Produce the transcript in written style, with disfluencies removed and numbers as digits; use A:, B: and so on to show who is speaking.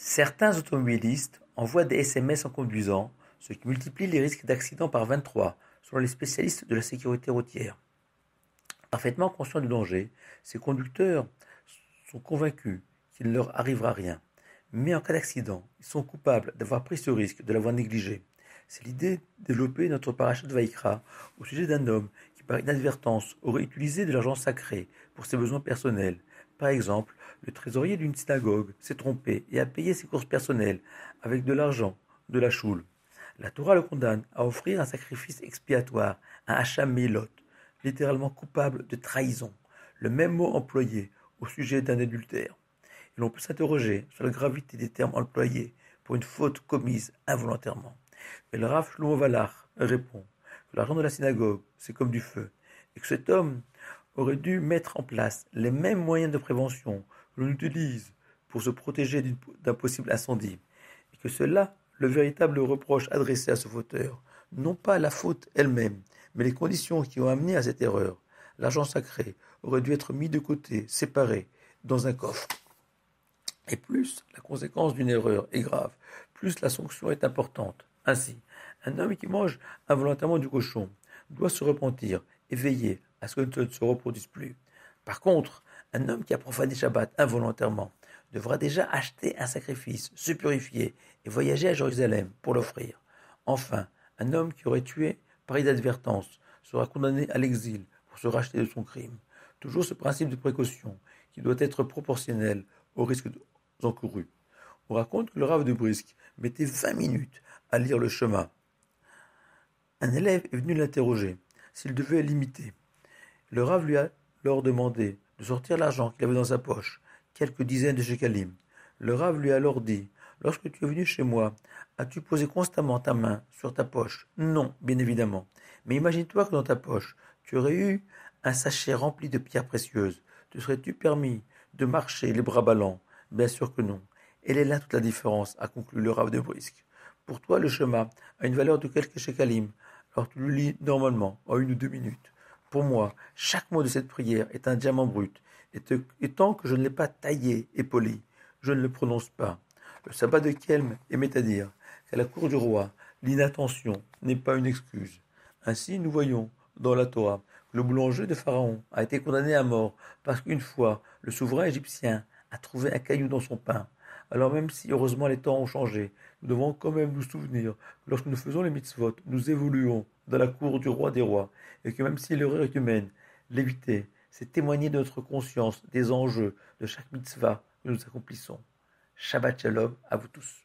A: Certains automobilistes envoient des SMS en conduisant, ce qui multiplie les risques d'accident par 23, selon les spécialistes de la sécurité routière. Parfaitement conscients du danger, ces conducteurs sont convaincus qu'il ne leur arrivera rien. Mais en cas d'accident, ils sont coupables d'avoir pris ce risque, de l'avoir négligé. C'est l'idée développée notre parachat de Vaïkra au sujet d'un homme qui, par inadvertance, aurait utilisé de l'argent sacré pour ses besoins personnels. Par exemple, le trésorier d'une synagogue s'est trompé et a payé ses courses personnelles avec de l'argent de la choule. La Torah le condamne à offrir un sacrifice expiatoire, un hacham meilot, littéralement coupable de trahison, le même mot employé au sujet d'un adultère. Et l'on peut s'interroger sur la gravité des termes employés pour une faute commise involontairement. Mais le Rav Shlomo Valach répond que l'argent de la synagogue, c'est comme du feu, et que cet homme aurait dû mettre en place les mêmes moyens de prévention que l'on utilise pour se protéger d'un possible incendie, et que c'est là le véritable reproche adressé à ce fauteur, non pas la faute elle-même, mais les conditions qui ont amené à cette erreur. L'argent sacré aurait dû être mis de côté, séparé, dans un coffre. Et plus la conséquence d'une erreur est grave, plus la sanction est importante. Ainsi, un homme qui mange involontairement du cochon doit se repentir et veiller à ce que ça ne se reproduise plus. Par contre, un homme qui a profané Shabbat involontairement devra déjà acheter un sacrifice, se purifier et voyager à Jérusalem pour l'offrir. Enfin, un homme qui aurait tué par inadvertance sera condamné à l'exil pour se racheter de son crime. Toujours ce principe de précaution qui doit être proportionnel au risque encouru. On raconte que le Rav de Brisk mettait 20 minutes à lire le chemin. Un élève est venu l'interroger s'il devait l'imiter. Le Rav lui a alors demandé de sortir l'argent qu'il avait dans sa poche, quelques dizaines de shekalim. Le Rav lui a alors dit: lorsque tu es venu chez moi, as-tu posé constamment ta main sur ta poche? Non, bien évidemment. Mais imagine-toi que dans ta poche, tu aurais eu un sachet rempli de pierres précieuses. Te serais-tu permis de marcher les bras ballants? Bien sûr que non. Elle est là toute la différence, a conclu le Rav de Brisk. Pour toi, le chemin a une valeur de quelques shekalim, alors tu le lis normalement, en 1 ou 2 minutes. Pour moi, chaque mot de cette prière est un diamant brut, et tant que je ne l'ai pas taillé et poli, je ne le prononce pas. Le sabbat de Kelm aimait à dire qu'à la cour du roi, l'inattention n'est pas une excuse. Ainsi, nous voyons dans la Torah que le boulanger de Pharaon a été condamné à mort parce qu'une fois, le souverain égyptien a trouvé un caillou dans son pain. Alors même si heureusement les temps ont changé, nous devons quand même nous souvenir que lorsque nous faisons les mitzvot, nous évoluons dans la cour du roi des rois, et que même si l'erreur est humaine, l'éviter, c'est témoigner de notre conscience des enjeux de chaque mitzvah que nous accomplissons. Shabbat Shalom à vous tous.